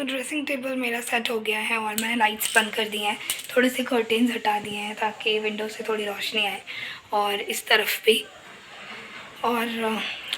तो dressing table मेरा set हो गया है और मैंने लाइट्स बंद कर दी हैं, थोड़े से कर्टेन्स हटा दिए हैं ताकि विंडो से थोड़ी रोशनी आए, और इस तरफ भी। और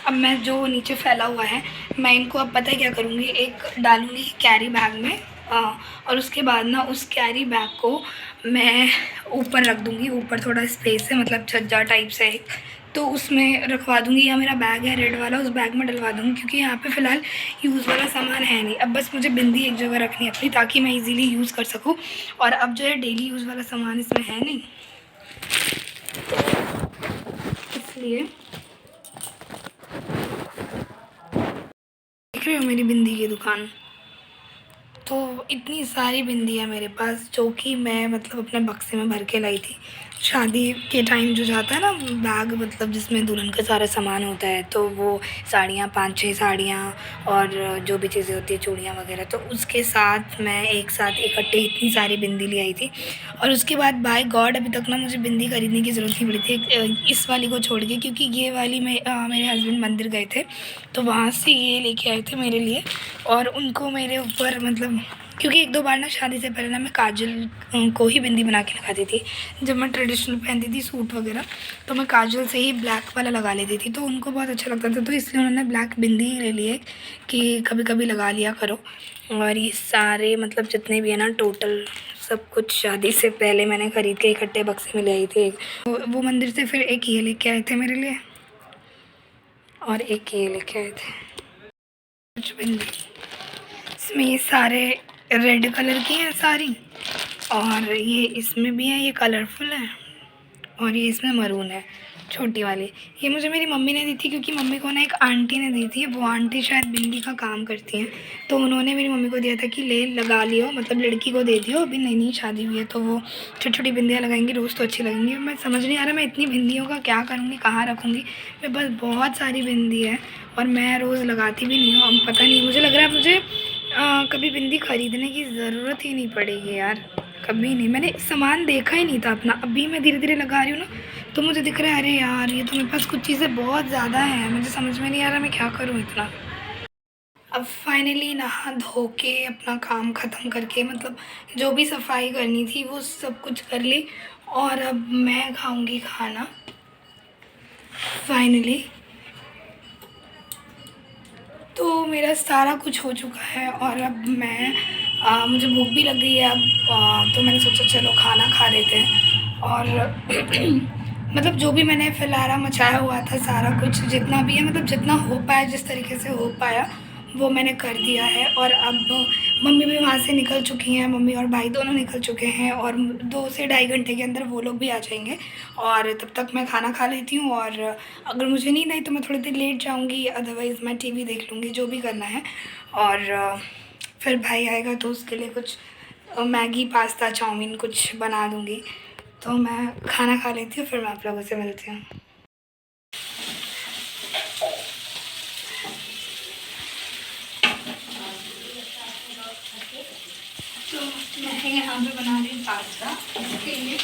अब मैं जो नीचे फैला हुआ है, मैं इनको अब पता है क्या करूँगी, एक डालूँगी कैरी बैग में, और उसके बाद ना उस कैरी बैग को मैं ऊपर रख दूँगी। ऊपर थोड़ा स्पेस है, मतलब छज्जा टाइप से एक, तो उसमें रखवा दूँगी। या मेरा बैग है रेड वाला, उस बैग में डलवा दूँगी, क्योंकि यहाँ पे फ़िलहाल यूज़ वाला सामान है नहीं। अब बस मुझे बिंदी एक जगह रखनी है अपनी, ताकि मैं इजीली यूज़ कर सकूँ। और अब जो है डेली यूज़ वाला सामान इसमें है नहीं, इसलिए देख रहे हो मेरी बिंदी की दुकान। तो इतनी सारी बिंदी है मेरे पास, जो कि मैं मतलब अपने बक्से में भर के लाई थी। शादी के टाइम जो जाता है ना बैग, मतलब जिसमें दुल्हन का सारा सामान होता है, तो वो साड़ियाँ, 5-6 साड़ियाँ और जो भी चीज़ें होती है, चूड़ियाँ वगैरह, तो उसके साथ मैं एक साथ इकट्ठे इतनी सारी बिंदी ले आई थी। और उसके बाद बाय गॉड अभी तक ना मुझे बिंदी ख़रीदने की ज़रूरत नहीं पड़ी थी, इस वाली को छोड़ के, क्योंकि ये वाली मेरे हस्बैंड मंदिर गए थे, तो वहाँ से ये लेके आए थे मेरे लिए। और उनको मेरे ऊपर मतलब, क्योंकि 1-2 बार ना शादी से पहले ना मैं काजल को ही बिंदी बना के लगाती थी। जब मैं ट्रेडिशनल पहनती थी सूट वगैरह, तो मैं काजल से ही ब्लैक वाला लगा लेती थी, तो उनको बहुत अच्छा लगता था, तो इसलिए उन्होंने ब्लैक बिंदी ही ले ली है कि कभी कभी लगा लिया करो। और ये सारे मतलब जितने भी है ना टोटल सब कुछ शादी से पहले मैंने ख़रीद के इकट्ठे बक्से में ले आई थी। वो मंदिर से फिर एक ये लेके आए थे मेरे लिए, और एक ये लेके आए थे कुछ बिंदी। इसमें ये सारे रेड कलर की हैं सारी, और ये इसमें भी है, ये कलरफुल है, और ये इसमें मरून है छोटी वाली। ये मुझे मेरी मम्मी ने दी थी, क्योंकि मम्मी को ना एक आंटी ने दी थी, वो आंटी शायद बिंदी का काम करती हैं, तो उन्होंने मेरी मम्मी को दिया था कि ले लगा लियो, मतलब लड़की को दे दियो, अभी नई नई शादी हुई है, तो वो छोटी छोटी बिंदियाँ लगाएंगी रोज़ तो अच्छी लगेंगी। मैं समझ नहीं आ रहा मैं इतनी बिंदियों का क्या करूँगी, कहाँ रखूँगी। मेरे पास बहुत सारी बिंदी है और मैं रोज़ लगाती भी नहीं हूँ। अब पता नहीं, मुझे लग रहा है मुझे कभी बिंदी ख़रीदने की ज़रूरत ही नहीं पड़ेगी यार, कभी नहीं। मैंने सामान देखा ही नहीं था अपना, अभी मैं धीरे धीरे लगा रही हूँ ना, तो मुझे दिख रहा है अरे यार ये तो मेरे पास कुछ चीज़ें बहुत ज़्यादा हैं, मुझे समझ में नहीं आ रहा मैं क्या करूँ इतना। अब फाइनली नहा धो के अपना काम ख़त्म करके, मतलब जो भी सफाई करनी थी वो सब कुछ कर ली, और अब मैं खाऊंगी खाना फाइनली। तो मेरा सारा कुछ हो चुका है, और अब मैं मुझे भूख भी लग गई है अब, तो मैंने सोचा चलो खाना खा लेते हैं। और मतलब जो भी मैंने फिलहाल मचाया हुआ था सारा कुछ जितना भी है, मतलब जितना हो पाया, जिस तरीके से हो पाया वो मैंने कर दिया है। और अब मम्मी भी वहाँ से निकल चुकी हैं, मम्मी और भाई दोनों निकल चुके हैं, और 2 से ढाई घंटे के अंदर वो लोग भी आ जाएंगे, और तब तक मैं खाना खा लेती हूँ। और अगर मुझे नींद आई तो मैं थोड़ी देर लेट जाऊँगी, अदरवाइज़ मैं टीवी देख लूँगी, जो भी करना है। और फिर भाई आएगा तो उसके लिए कुछ मैगी, पास्ता, चाउमीन कुछ बना दूँगी। तो मैं खाना खा लेती हूँ, फिर मैं आप लोगों से मिलती हूँ। तो मैं यहाँ पे बना रही हूँ पास्ता, इसके लिए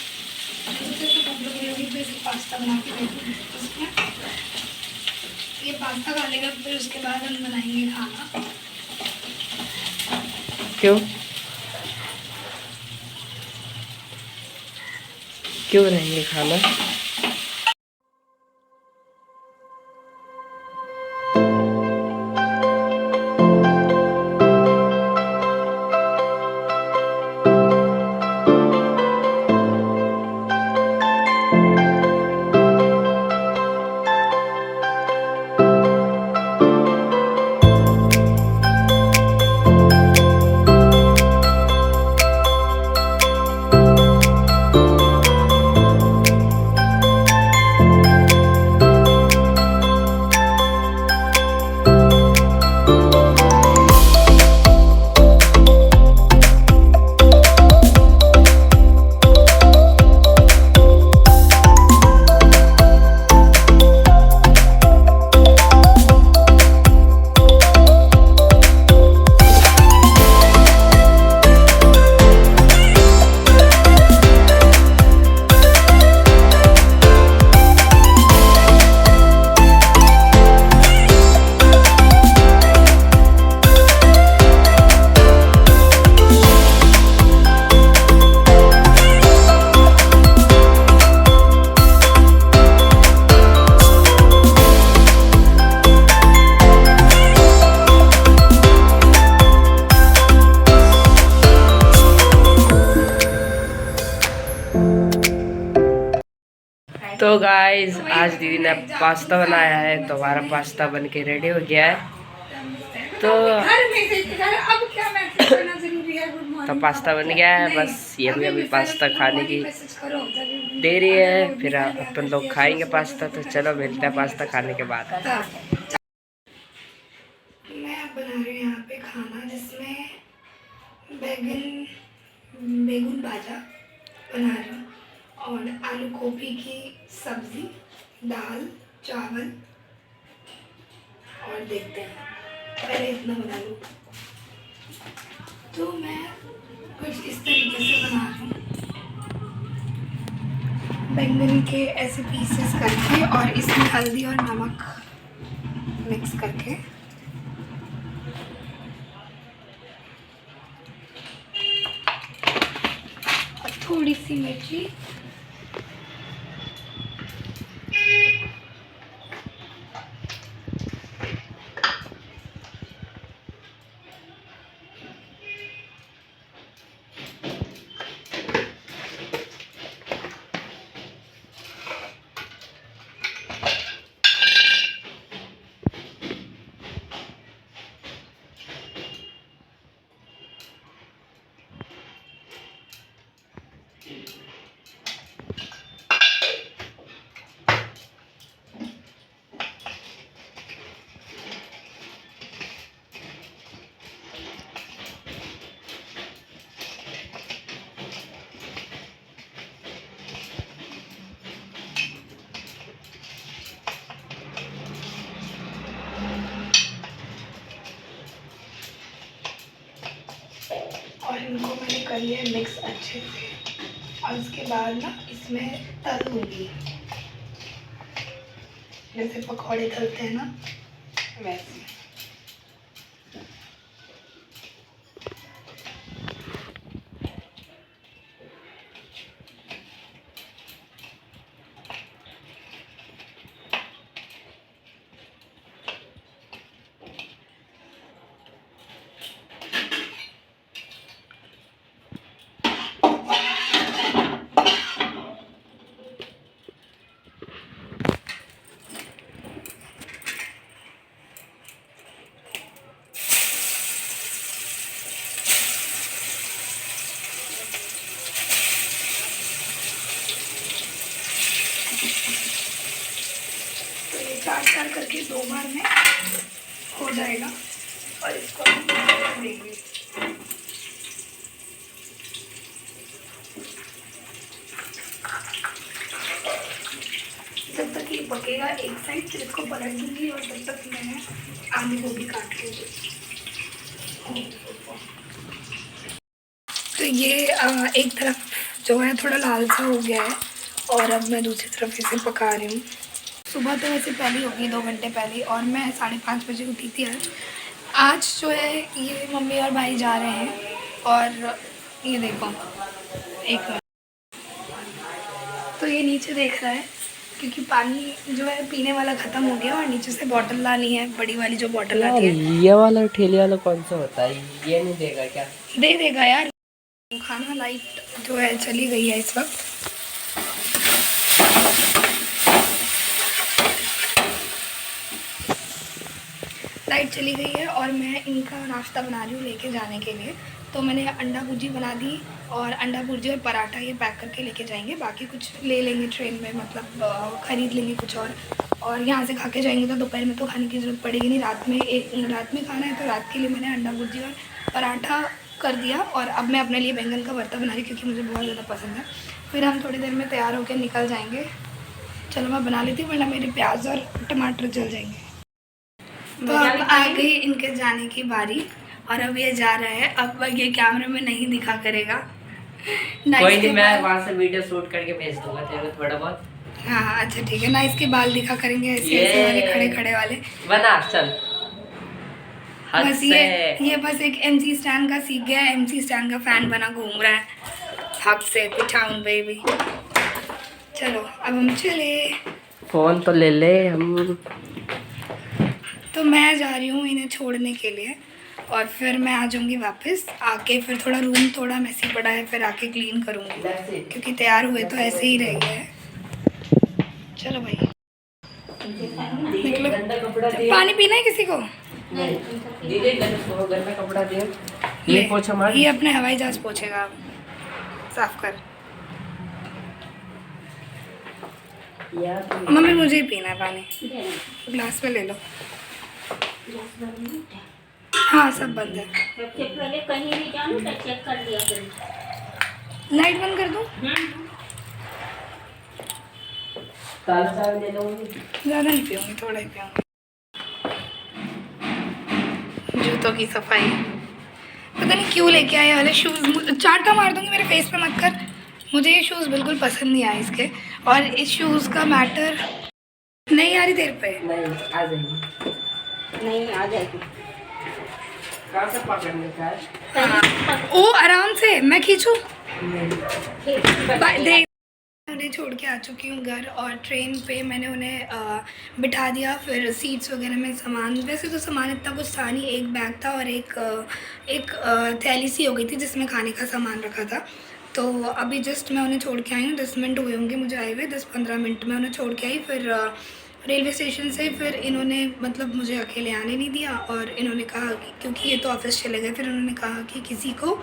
पास्ता बना के देती हूँ उसमें। ये पास्ता खा लेगा, फिर उसके बाद हम बनाएंगे खाना। क्यों बनाएंगे खाना? तो गाइस आज दीदी ने पास्ता बनाया है, तो हमारा पास्ता बन के रेडी हो गया है। तो पास्ता बन गया है, बस ये भी अभी पास्ता खाने की देरी है, फिर अपन लोग खाएंगे पास्ता। तो चलो मिलते हैं पास्ता खाने के बाद। मैं अब बना रही हूँ यहाँ पे खाना, जिसमें बैगन भाजा बना रही हूँ और आलू गोभी की सब्ज़ी, दाल, चावल। और देखते हैं, पहले इतना बना लूँ। तो मैं कुछ इस तरीके से बना रही हूँ, बैंगन के ऐसे पीसेस करके और इसमें हल्दी और नमक मिक्स करके। और थोड़ी सी मिर्ची, और इनको मैंने कर लिया मिक्स अच्छे से। और उसके बाद ना इसमें तल दूँगी, जैसे पकौड़े तलते हैं ना वैसे। तो ये चार करके 2 बार में हो जाएगा और इसको हम देंगे। जब तक ये पकेगा एक साइड, फिर इसको पलट दूंगी और तब तक मैंने आलू गोभी काट ली। तो ये एक तरफ जो है थोड़ा लाल सा हो गया है और अब मैं दूसरी तरफ इसे पका रही हूँ। सुबह तो वैसे पहले होगी 2 घंटे पहले, और मैं 5:30 बजे उठी थी आज जो है ये मम्मी और भाई जा रहे हैं। और ये देखो एक मिनट, तो ये नीचे देख रहा है क्योंकि पानी जो है पीने वाला ख़त्म हो गया और नीचे से बॉटल लानी है, बड़ी वाली जो बॉटल आती है। ये वाला ठेले वाला कौन सा होता है, ये नहीं देगा क्या? दे देगा यार। खाना लाइट जो है चली गई है इस वक्त। लाइट चली गई है और मैं इनका नाश्ता बना रही हूँ लेके जाने के लिए। तो मैंने अंडा भुर्जी बना दी और अंडा भुर्जी और पराठा ये पैक करके लेके जाएंगे। बाकी कुछ ले लेंगे ट्रेन में, मतलब ख़रीद लेंगे कुछ और यहाँ से खा के जाएंगे। तो दोपहर में तो खाने की ज़रूरत पड़ेगी नहीं, रात में खाना है। तो रात के लिए मैंने अंडा भुर्जी और पराठा कर दिया और अब मैं अपने लिए बैंगन का भरता बना रही क्योंकि मुझे बहुत ज़्यादा पसंद है। फिर हम थोड़ी देर में तैयार होकर निकल जाएंगे। चलो मैं बना लेती हूँ वरना मेरे प्याज और टमाटर जल जाएंगे। तो अब आ गई इनके जाने की बारी और अब ये जा रहा है। अब ये कैमरे में नहीं दिखा करेगा। कोई नहीं, मैं वहाँ से वीडियो शूट करके भेज दूंगा तेरे को थोड़ा बहुत। हाँ अच्छा ठीक है ना, इसके बाल दिखा करेंगे ऐसे ऐसे वाले खड़े खड़े वाले बना चल। बस ये बस एक MC स्टैन का सीख गया, MC स्टैन का फैन बना घूम रहा है हक से पिछाऊं बेबी। चलो अब हम चले, फोन तो ले ले हम। तो मैं जा रही हूँ इन्हें छोड़ने के लिए और फिर मैं आ जाऊँगी वापस। आके फिर थोड़ा रूम थोड़ा मैसी पड़ा है, फिर आके क्लीन करूँगी क्योंकि तैयार हुए तो ऐसे ही रह गए हैं। चलो भाई निकलो। गंदा कपड़ा दे, पानी पीना है किसी को? दीदी गंदा कपड़ा दे, ले, ये पोछा मार। ये अपने हवाई जहाज पोछेगा अब। साफ कर। यार मम्मी मुझे ही पीना है पानी, ग्लास में ले लो। हाँ सब बंद है। सबसे पहले कहीं भी जाऊँ तो चेक कर लिया करूँ। लाइट बंद कर दूँ? काला चाय ले लूँगी। ज़्यादा नहीं पीऊँगी, थोड़ा ही पीऊँगी। जूतों की सफाई, पता नहीं क्यों लेके आए वाले शूज़। चाट मार दूँगी, मेरे फेस पे मत कर। मुझे ये शूज़ बिल्कुल पसंद नहीं आए इसके, और इस शूज़ का मैटर नहीं आ रही देर पे। नहीं आ जाएगी, नहीं आ जाएगी। कहाँ से पकड़ने का है? हाँ। ओ आराम से, मैं खींचूँ? देख, उन्हें छोड़ के आ चुकी हूँ घर, और ट्रेन पे मैंने उन्हें बिठा दिया। फिर सीट्स वगैरह में सामान, वैसे तो सामान इतना कुछ था नहीं, एक बैग था और एक थैली सी हो गई थी जिसमें खाने का सामान रखा था। तो अभी जस्ट मैं उन्हें छोड़ के आई हूँ, 10 मिनट हुए होंगे मुझे आए हुए, 10-15 मिनट में उन्हें छोड़ के आई। फिर रेलवे स्टेशन से फिर इन्होंने मतलब मुझे अकेले आने नहीं दिया, और इन्होंने कहा कि क्योंकि ये तो ऑफिस चले गए, फिर उन्होंने कहा कि किसी को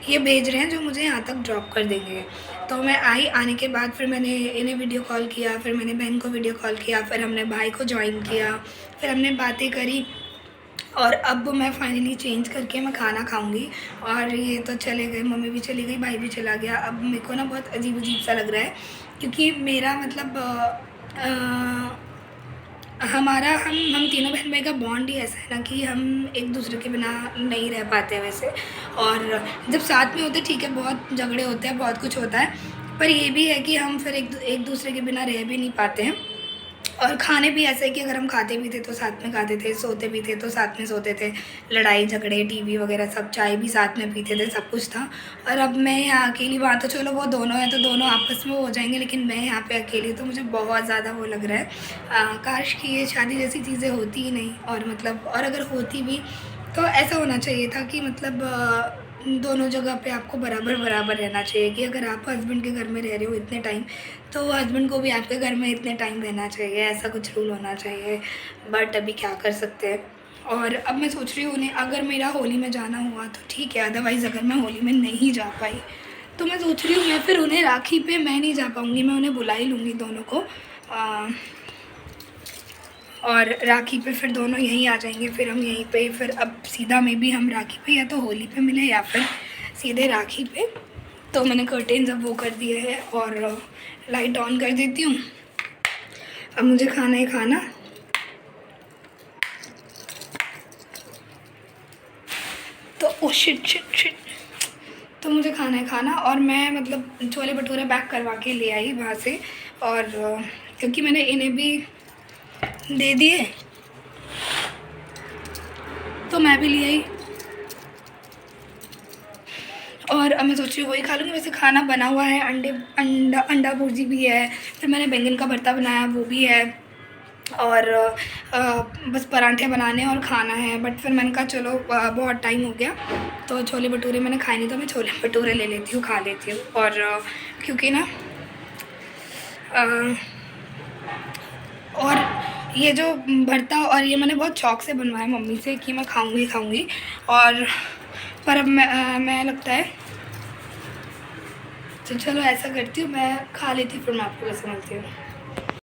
ये भेज रहे हैं जो मुझे यहाँ तक ड्रॉप कर देंगे। तो मैं आई, आने के बाद फिर मैंने इन्हें वीडियो कॉल किया, फिर मैंने बहन को वीडियो कॉल किया, फिर हमने भाई को ज्वाइन किया, फिर हमने बातें करी, और अब मैं फाइनली चेंज करके मैं खाना खाऊंगी। और ये तो चले गए, मम्मी भी चली गई, भाई भी चला गया। अब मेरे को ना बहुत अजीब सा लग रहा है, क्योंकि मेरा मतलब हमारा हम तीनों बहन भाई का बॉन्ड ही ऐसा है ना कि हम एक दूसरे के बिना नहीं रह पाते वैसे। और जब साथ में होते ठीक है, बहुत झगड़े होते हैं, बहुत कुछ होता है, पर ये भी है कि हम फिर एक दूसरे के बिना रह भी नहीं पाते हैं। और खाने भी ऐसे है कि अगर हम खाते भी थे तो साथ में खाते थे, सोते भी थे तो साथ में सोते थे, लड़ाई झगड़े टीवी वगैरह सब, चाय भी साथ में पीते थे, सब कुछ था। और अब मैं यहाँ अकेली, वहाँ तो चलो वो दोनों हैं तो दोनों आपस में हो जाएंगे, लेकिन मैं यहाँ पे अकेली, तो मुझे बहुत ज़्यादा वो लग रहा है। काश कि ये शादी जैसी चीज़ें होती ही नहीं, और मतलब और अगर होती भी तो ऐसा होना चाहिए था कि मतलब दोनों जगह पे आपको बराबर रहना चाहिए, कि अगर आप हस्बैंड के घर में रह रहे हो इतने टाइम, तो हस्बैंड को भी आपके घर में इतने टाइम रहना चाहिए, ऐसा कुछ रूल होना चाहिए। बट अभी क्या कर सकते हैं। और अब मैं सोच रही हूँ उन्हें, अगर मेरा होली में जाना हुआ तो ठीक है, अदरवाइज़ अगर मैं होली में नहीं जा पाई तो मैं सोच रही हूँ मैं फिर उन्हें राखी पे मैं नहीं जा पाऊँगी, मैं उन्हें बुला ही लूँगी दोनों को, और राखी पे फिर दोनों यहीं आ जाएंगे। फिर हम यहीं पे फिर अब सीधा में भी हम राखी पे या तो होली पे मिले या फिर सीधे राखी पे। तो मैंने कर्टेन्स अब वो कर दिए हैं और लाइट ऑन कर देती हूँ। अब मुझे खाना ही खाना, तो ओ शिट, तो मुझे खाना है खाना। और मैं मतलब छोले भटूरे पैक करवा के ले आई वहाँ से, और क्योंकि मैंने इन्हें भी दे दिए तो मैं भी ले आई, और अब मैं सोच रही हूँ वही खा लूँगी। वैसे खाना बना हुआ है, अंडा भुर्जी भी है, फिर मैंने बैंगन का भरता बनाया वो भी है, और बस पराठे बनाने और खाना है। बट फिर मैंने कहा चलो बहुत टाइम हो गया, तो छोले भटूरे मैंने खाए नहीं, तो मैं छोले भटूरे ले लेती हूँ, खा लेती हूँ। और क्योंकि ना और ये जो भरता और ये मैंने बहुत शौक से बनवाया मम्मी से कि मैं खाऊंगी, और पर अब मैं लगता है तो चलो ऐसा करती हूँ, मैं खा लेती हूँ, फिर मैं आपको कैसे मिलती हूँ।